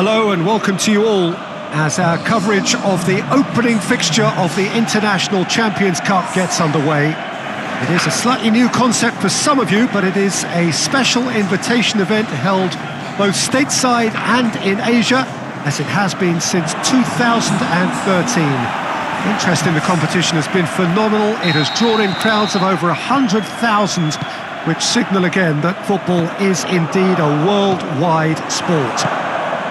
Hello and welcome to you all as our coverage of the opening fixture of the International Champions Cup gets underway. It is a slightly new concept for some of you, but it is a special invitation event held both stateside and in Asia, as it has been since 2013. Interest in the competition has been phenomenal. It has drawn in crowds of over 100,000, which signal again that football is indeed a worldwide sport.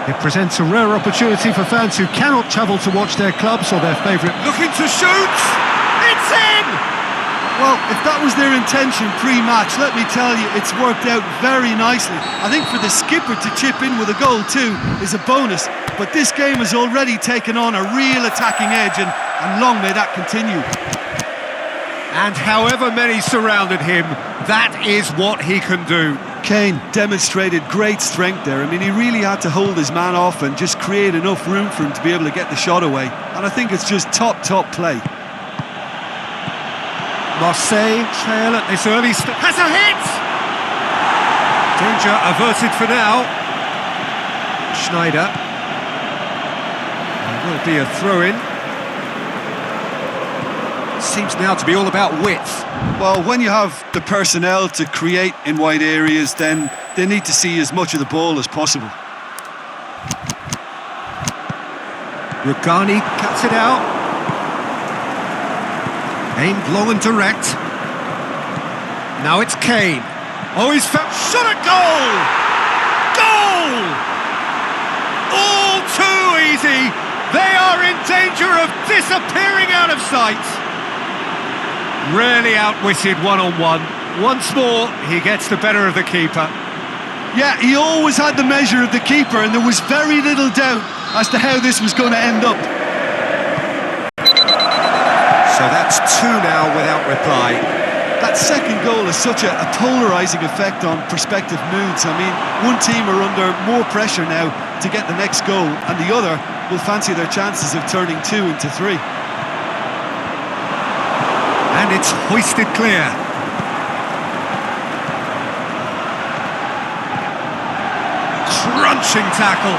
It presents a rare opportunity for fans who cannot travel to watch their clubs or their favourite. Looking to shoot! It's in! Well, if that was their intention pre-match, let me tell you, it's worked out very nicely. I think for the skipper to chip in with a goal too is a bonus, but this game has already taken on a real attacking edge, and long may that continue. And however many surrounded him, that is what he can do. Kane demonstrated great strength there. I mean, he really had to hold his man off and just create enough room for him to be able to get the shot away. And I think it's just top play. Marseille trail at this early stage. Has a hit! Danger averted for now. Schneider. There will be a throw-in. Seems now to be all about width. Well, when you have the personnel to create in wide areas, then they need to see as much of the ball as possible. Rugani cuts it out. Aimed long and direct. Now it's Kane. Oh, he's found... Shot at goal! Goal! All too easy. They are in danger of disappearing out of sight. Rarely outwitted one-on-one. Once more, he gets the better of the keeper. Yeah, he always had the measure of the keeper, and there was very little doubt as to how this was going to end up. So that's two now without reply. That second goal has such a polarising effect on prospective moods. I mean, one team are under more pressure now to get the next goal, and the other will fancy their chances of turning 2 into 3. And it's hoisted clear. Crunching tackle.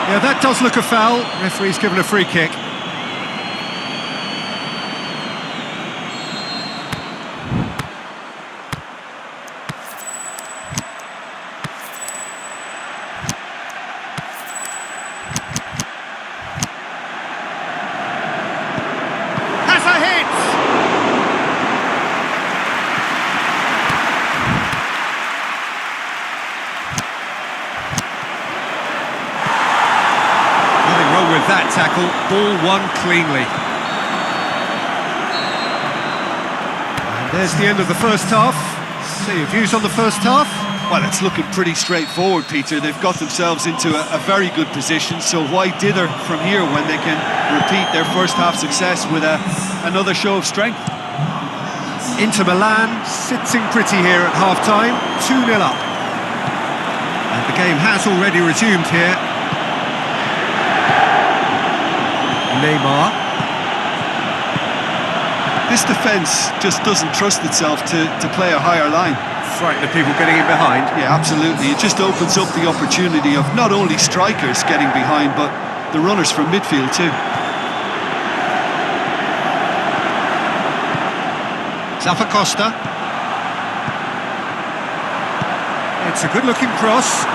Yeah, that does look a foul. Referee's given a free kick. Has a hit! With that tackle, ball won cleanly. And there's the end of the first half. So your views on the first half? Well, it's looking pretty straightforward, Peter. They've got themselves into a very good position, so why dither from here when they can repeat their first half success with another show of strength? Inter Milan sitting pretty here at half-time, 2-0 up. And the game has already resumed here. Neymar. This defence just doesn't trust itself to play a higher line. Frightened of people getting in behind. Yeah, absolutely. It just opens up the opportunity of not only strikers getting behind, but the runners from midfield too. Zappacosta. It's a good-looking cross.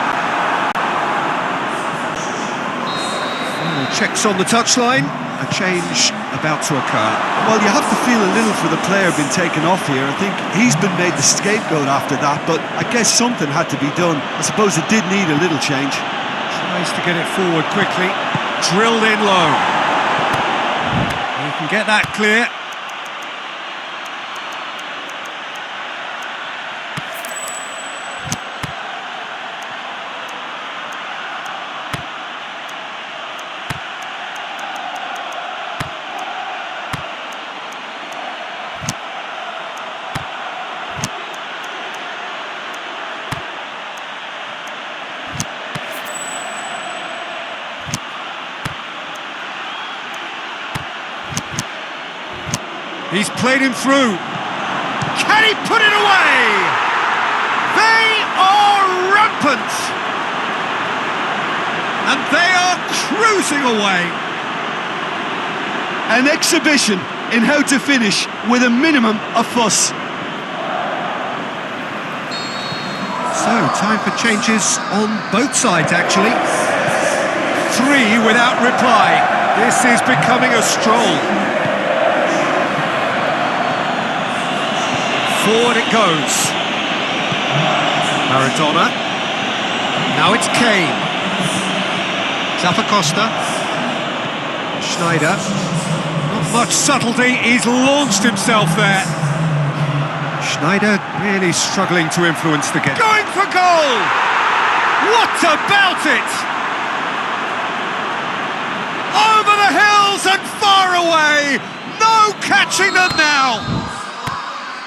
Checks on the touchline, a change about to occur. Well, you have to feel a little for the player being taken off here. I think he's been made the scapegoat after that, but I guess something had to be done. I suppose it did need a little change. Tries to get it forward quickly, drilled in low. You can get that clear. He's played him through. Can he put it away? They are rampant. And they are cruising away. An exhibition in how to finish with a minimum of fuss. So, time for changes on both sides, actually. 3 without reply. This is becoming a stroll. Forward it goes. Maradona. Now it's Kane. Zappacosta. Schneider. Not much subtlety, he's launched himself there. Schneider really struggling to influence the game. Going for goal! What about it? Over the hills and far away! No catching them now!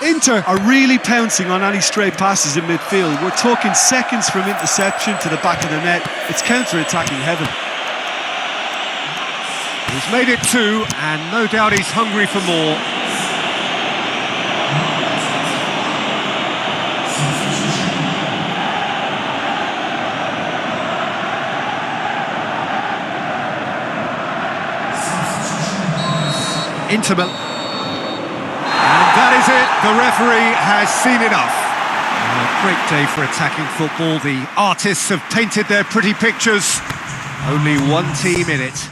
Inter are really pouncing on any stray passes in midfield. We're talking seconds from interception to the back of the net. It's counter-attacking heaven. He's made it 2, and no doubt he's hungry for more. Inter Milan. And that is it, the referee has seen enough. A great day for attacking football. The artists have painted their pretty pictures. Only one team in it.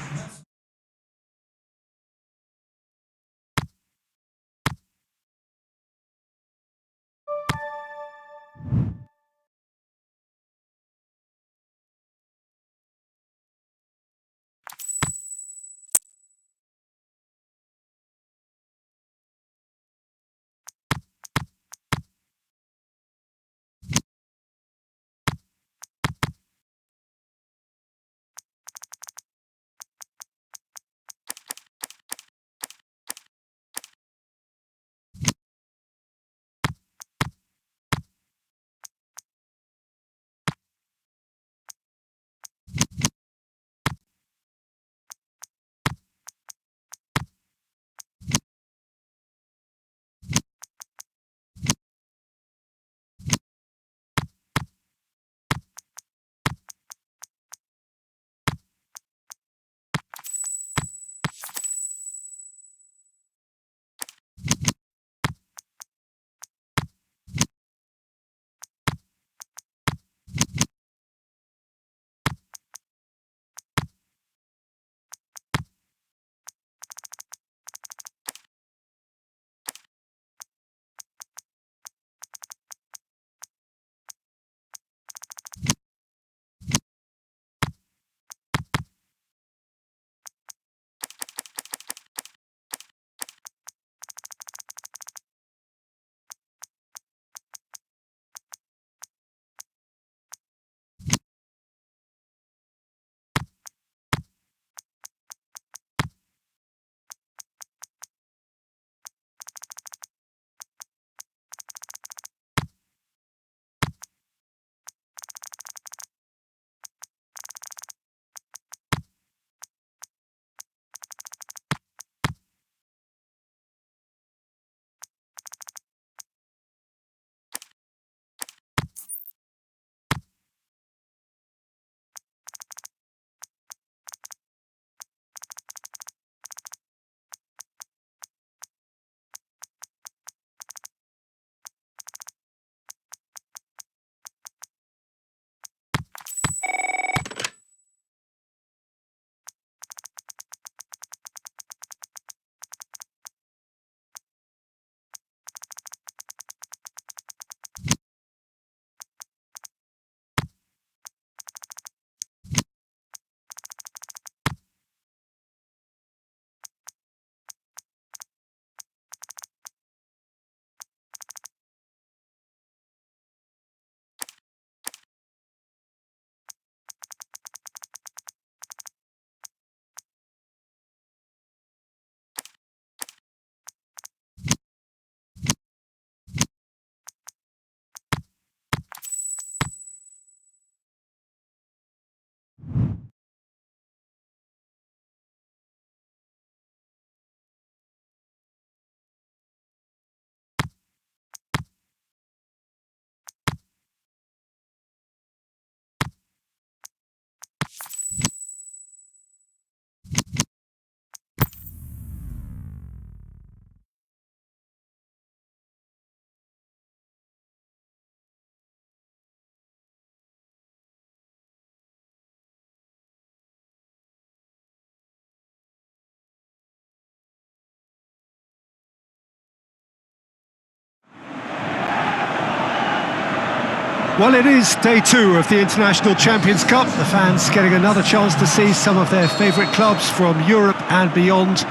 Well, it is day two of the International Champions Cup. The fans getting another chance to see some of their favourite clubs from Europe and beyond.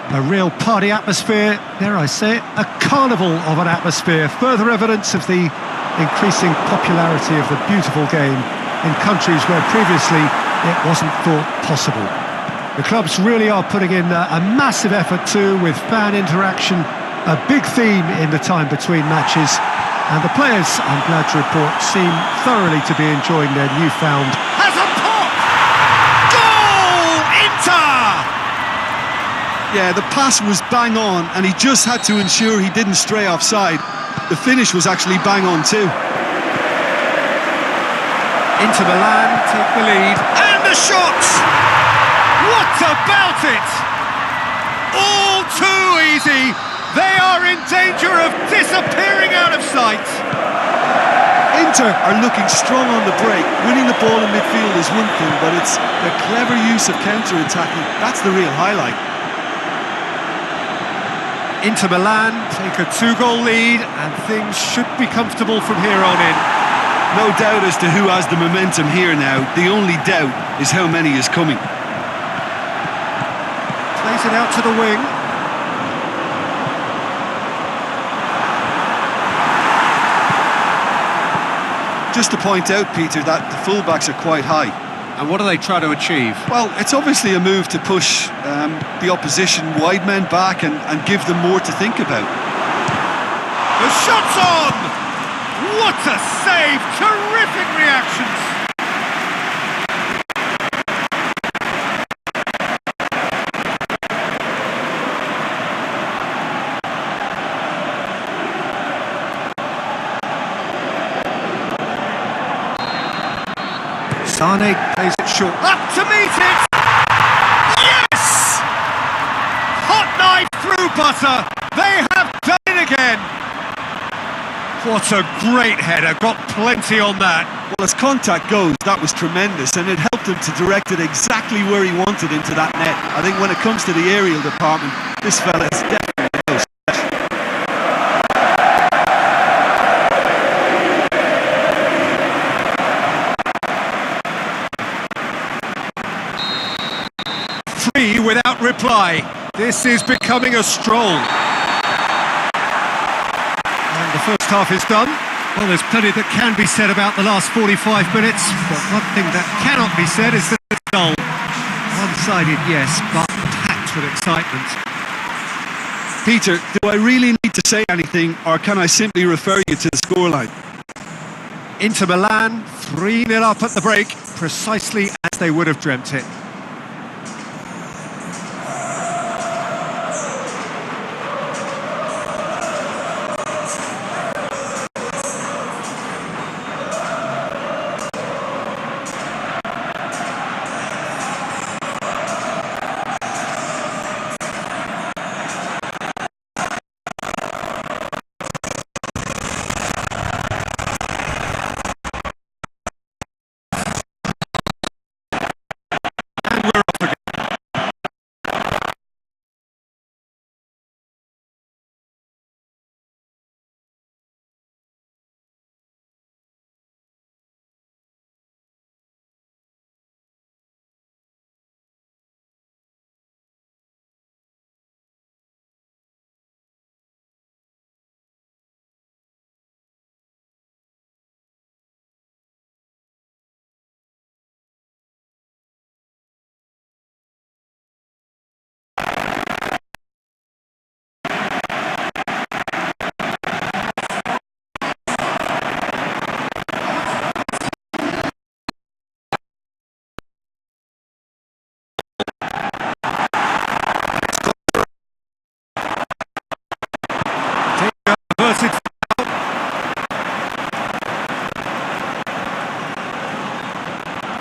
A real party atmosphere, dare I say it, a carnival of an atmosphere. Further evidence of the increasing popularity of the beautiful game in countries where previously it wasn't thought possible. The clubs really are putting in a massive effort too, with fan interaction a big theme in the time between matches. And the players, I'm glad to report, seem thoroughly to be enjoying their newfound... Has a pop! Goal! Inter! Yeah, the pass was bang on, and he just had to ensure he didn't stray offside. The finish was actually bang on too. Inter Milan take the lead. And the shot! What about it? All too easy. They are in danger of disappearing out of sight. Inter are looking strong on the break. Winning the ball in midfield is one thing, but it's the clever use of counter-attacking. That's the real highlight. Inter Milan take a 2-goal lead, and things should be comfortable from here on in. No doubt as to who has the momentum here now. The only doubt is how many is coming. Plays it out to the wing. Just to point out, Peter, that the fullbacks are quite high. And what do they try to achieve? Well, it's obviously a move to push the opposition wide men back and give them more to think about. The shot's on! What a save! Terrific reactions! Sane plays it short. Up to meet it! Yes! Hot knife through butter. They have done it again. What a great header. Got plenty on that. Well, as contact goes, that was tremendous, and it helped him to direct it exactly where he wanted into that net. I think when it comes to the aerial department, this fella is definitely no slouch. Free without reply. This is becoming a stroll. And the first half is done. Well, there's plenty that can be said about the last 45 minutes, but one thing that cannot be said is that it's dull. One-sided, yes, but packed with excitement. Peter, do I really need to say anything, or can I simply refer you to the scoreline? Inter Milan, 3-0 up at the break, precisely as they would have dreamt it.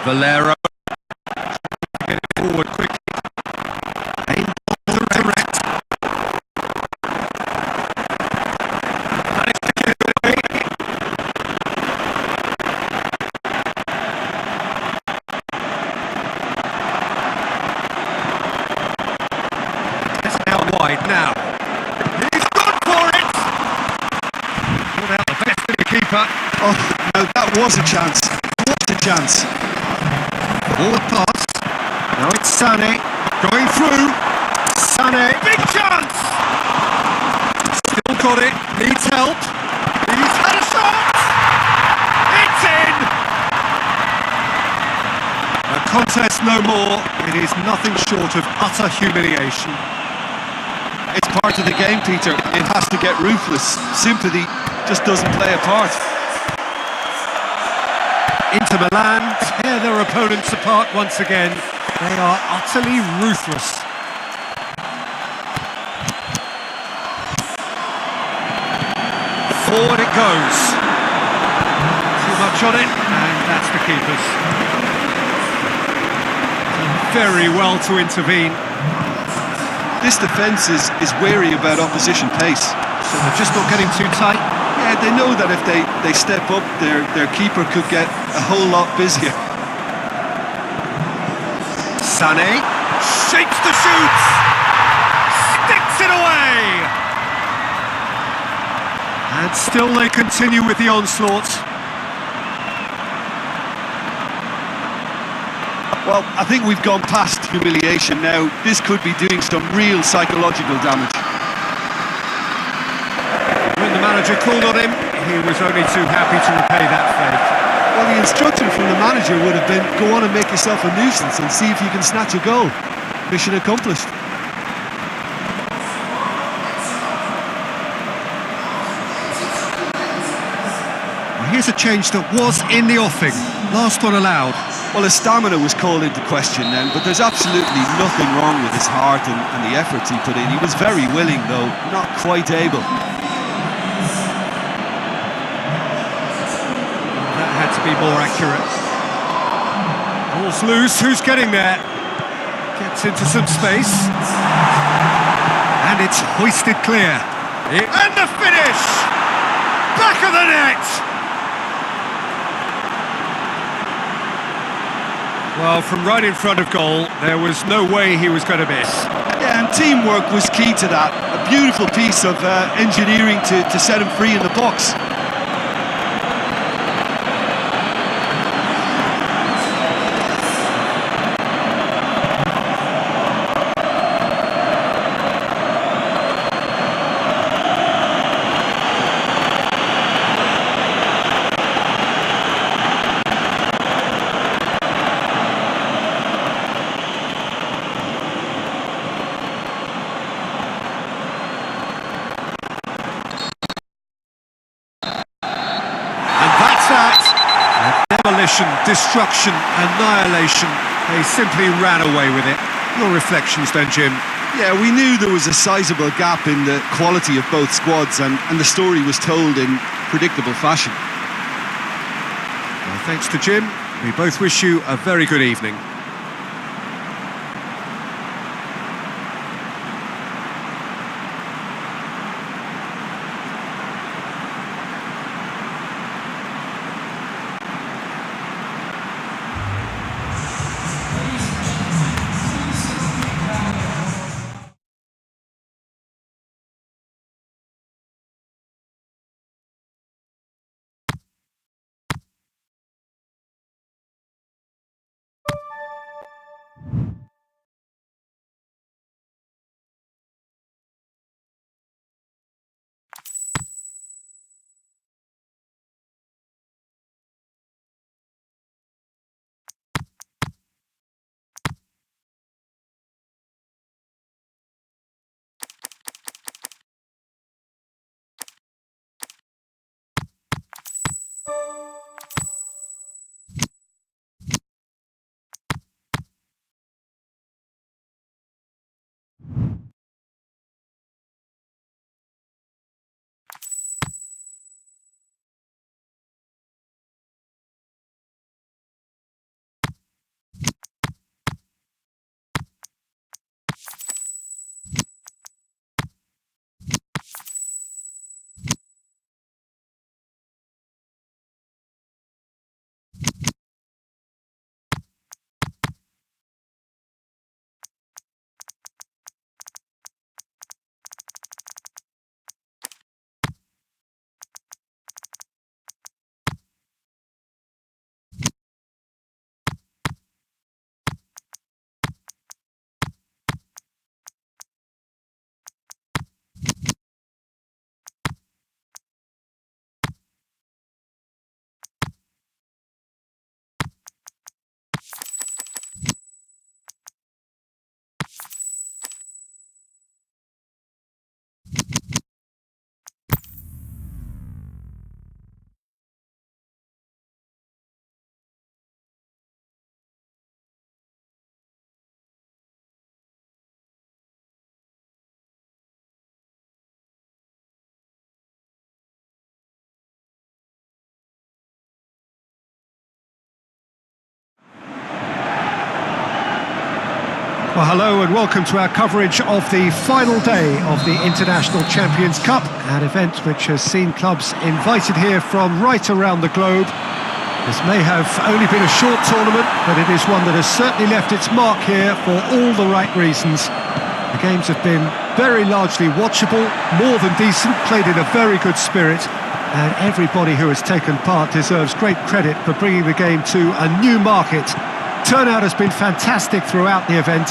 Valero, get it forward quickly. Aim direct. Managed to get it away. It's out wide now. He's gone for it. Pulled out the best of the keeper. Oh, now Now, that was a chance. What a chance. Forward pass. Now it's Sané going through. Sané, big chance! Still got it, needs help. He's had a shot! It's in! A contest no more. It is nothing short of utter humiliation. It's part of the game, Peter. It has to get ruthless. Sympathy just doesn't play a part. Inter Milan tear their opponents apart once again. They are utterly ruthless. Forward it goes. Too much on it, and that's the keeper's. Very well to intervene. This defence is wary about opposition pace. So they're just not getting too tight. Yeah, they know that if they step up, their keeper could get a whole lot busier. Sané shakes the shoots, sticks it away, and still they continue with the onslaught. Well, I think we've gone past humiliation now. This could be doing some real psychological damage. When the manager called on him, he was only too happy to repay that favour. Well, the instruction from the manager would have been, go on and make yourself a nuisance and see if you can snatch a goal. Mission accomplished. Well, here's a change that was in the offing. Last one allowed. Well, his stamina was called into question then, but there's absolutely nothing wrong with his heart and the efforts he put in. He was very willing, though, not quite able. That had to be more accurate. Ball's loose, who's getting there? Gets into some space. And it's hoisted clear. And the finish! Back of the net! Well, from right in front of goal, there was no way he was going to miss. Yeah, and teamwork was key to that. A beautiful piece of engineering to set him free in the box. Demolition, destruction, annihilation. They simply ran away with it. Your reflections then, Jim? Yeah, we knew there was a sizable gap in the quality of both squads, and the story was told in predictable fashion. Well, thanks to Jim. We both wish you a very good evening. Well, hello and welcome to our coverage of the final day of the International Champions Cup, an event which has seen clubs invited here from right around the globe. This may have only been a short tournament, but it is one that has certainly left its mark here for all the right reasons. The games have been very largely watchable, more than decent, played in a very good spirit, and everybody who has taken part deserves great credit for bringing the game to a new market. Turnout has been fantastic throughout the event,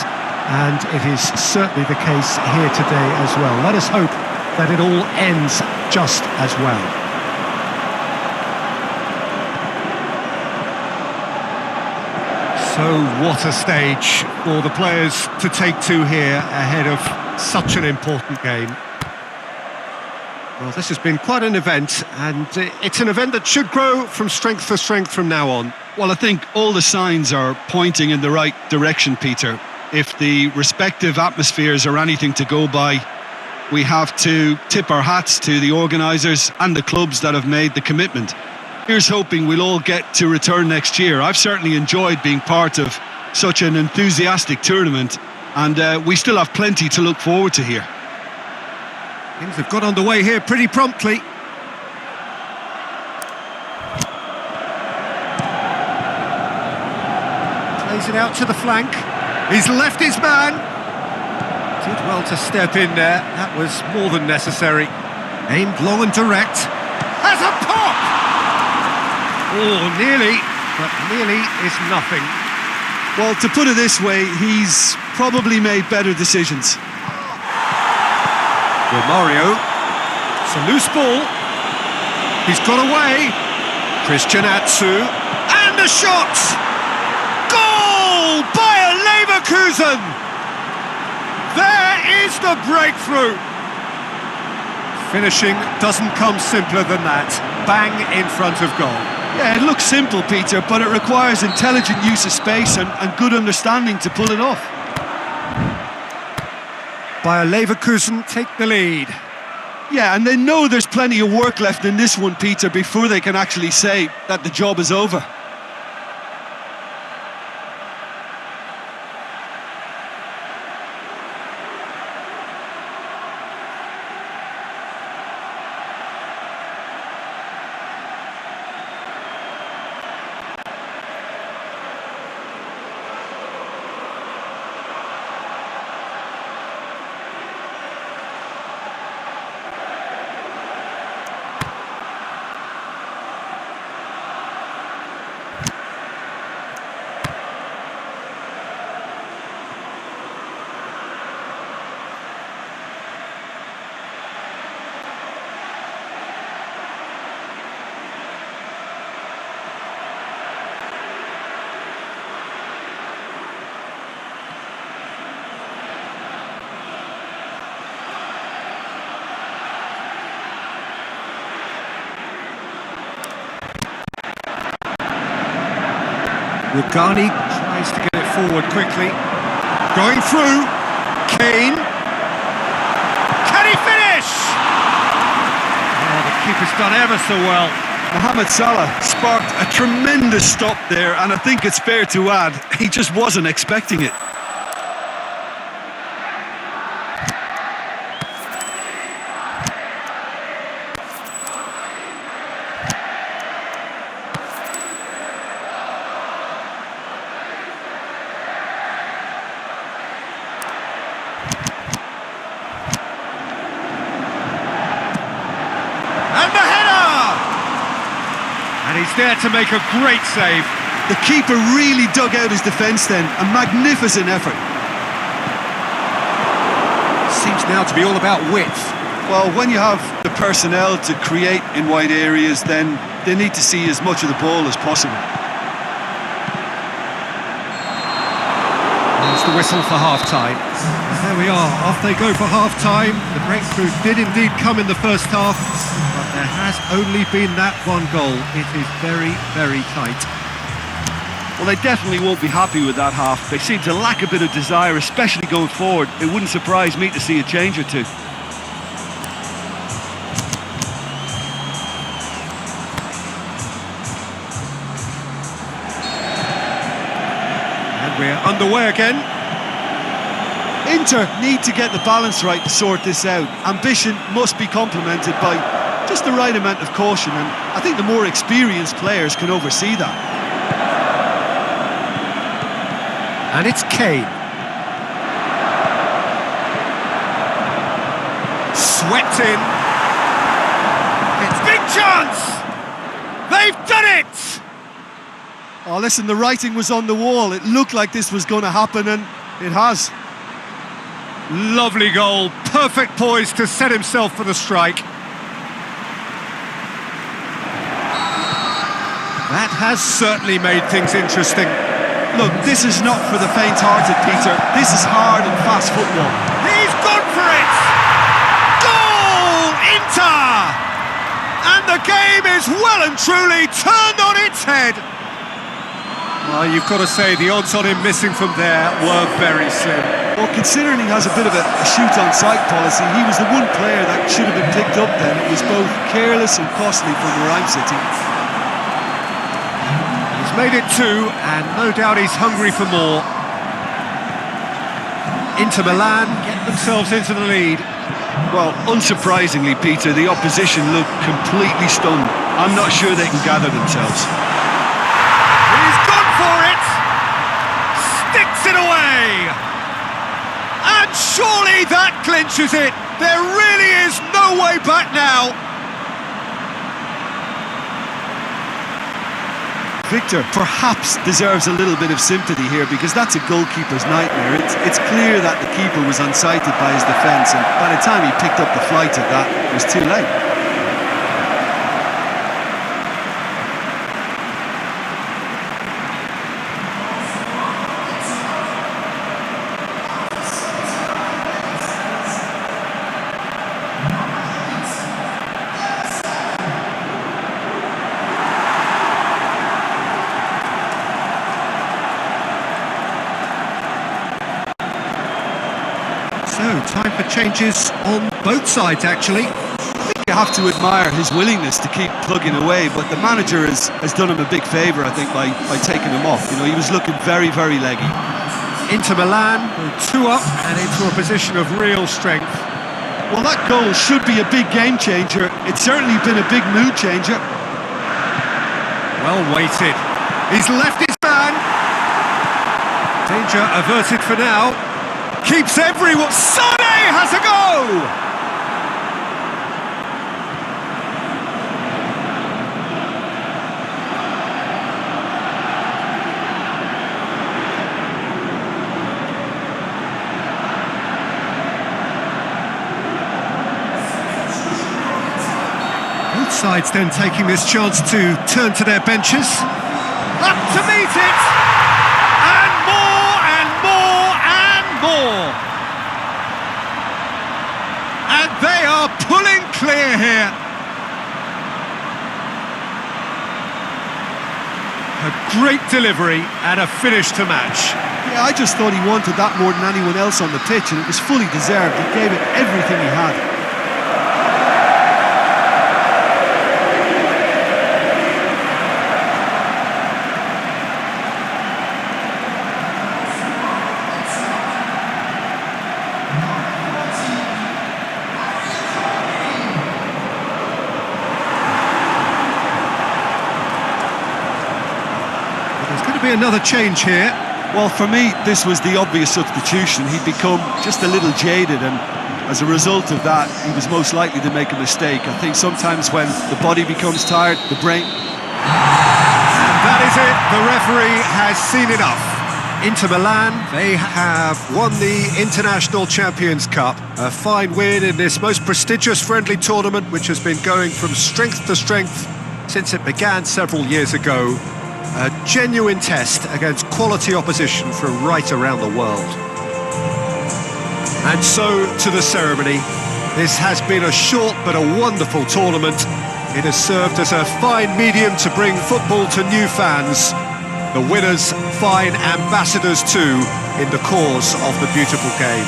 and it is certainly the case here today as well. Let us hope that it all ends just as well. So what a stage for the players to take to here ahead of such an important game. Well, this has been quite an event, and it's an event that should grow from strength to strength from now on. Well, I think all the signs are pointing in the right direction, Peter. If the respective atmospheres are anything to go by, we have to tip our hats to the organisers and the clubs that have made the commitment. Here's hoping we'll all get to return next year. I've certainly enjoyed being part of such an enthusiastic tournament, and we still have plenty to look forward to here. Things have got underway here pretty promptly. Plays it out to the flank. He's left his man. Did well to step in there. That was more than necessary. Aimed long and direct. Has a pop! Oh, nearly, but nearly is nothing. Well, to put it this way, he's probably made better decisions. Romario. It's a loose ball. He's got away. Christian Atsu. And the shot! Goal! Bayer Leverkusen! There is the breakthrough. Finishing doesn't come simpler than that. Bang in front of goal. Yeah, it looks simple, Peter, but it requires intelligent use of space and good understanding to pull it off. Bayer Leverkusen take the lead. Yeah, and they know there's plenty of work left in this one, Peter, before they can actually say that the job is over. Rugani tries to get it forward quickly. Going through. Kane. Can he finish? Oh, the keeper's done ever so well. Mohamed Salah sparked a tremendous stop there, and I think it's fair to add, he just wasn't expecting it. And he's there to make a great save. The keeper really dug out his defence then, a magnificent effort. Seems now to be all about width. Well, when you have the personnel to create in wide areas, then they need to see as much of the ball as possible. There's the whistle for half-time. There we are, off they go for half-time. The breakthrough did indeed come in the first half, but there has only been that one goal. It is very, very tight. Well, they definitely won't be happy with that half. They seem to lack a bit of desire, especially going forward. It wouldn't surprise me to see a change or two. And we're underway again. Inter need to get the balance right to sort this out. Ambition must be complemented by just the right amount of caution, and I think the more experienced players can oversee that. And it's Kane. Swept in. It's big chance! They've done it! Oh, listen, the writing was on the wall. It looked like this was going to happen, and it has. Lovely goal, perfect poise to set himself for the strike. That has certainly made things interesting. Look, this is not for the faint-hearted, Peter. This is hard and fast football. He's gone for it! Goal! Inter! And the game is well and truly turned on its head. Well, you've got to say the odds on him missing from there were very slim. Well, considering he has a bit of a shoot-on-sight policy, he was the one player that should have been picked up then. It was both careless and costly from where I'm sitting. He's made it two, and no doubt he's hungry for more. Inter Milan get themselves into the lead. Well, unsurprisingly, Peter, the opposition look completely stunned. I'm not sure they can gather themselves. He's gone for it! Sticks it away! And surely that clinches it! There really is no way back now! Victor perhaps deserves a little bit of sympathy here, because that's a goalkeeper's nightmare. It's clear that the keeper was unsighted by his defence, and by the time he picked up the flight of that, it was too late. So, time for changes on both sides, actually. You have to admire his willingness to keep plugging away, but the manager has done him a big favour, I think, by taking him off. You know, he was looking very, very leggy. Inter Milan go 2 up and into a position of real strength. Well, that goal should be a big game changer. It's certainly been a big mood changer. Well weighted. He's left his man. Danger averted for now. Keeps everyone. Sané has a go! Both sides then taking this chance to turn to their benches. Up to meet it! And more and more and more! And they are pulling clear here. A great delivery and a finish to match. Yeah, I just thought he wanted that more than anyone else on the pitch, and it was fully deserved. He gave it everything he had. There's going to be another change here. Well, for me, this was the obvious substitution. He'd become just a little jaded, and as a result of that, he was most likely to make a mistake. I think sometimes when the body becomes tired, the brain... And that is it. The referee has seen enough. Inter Milan, they have won the International Champions Cup. A fine win in this most prestigious friendly tournament, which has been going from strength to strength since it began several years ago. A genuine test against quality opposition from right around the world. And so to the ceremony. This has been a short but a wonderful tournament. It has served as a fine medium to bring football to new fans. The winners, fine ambassadors too, in the cause of the beautiful game.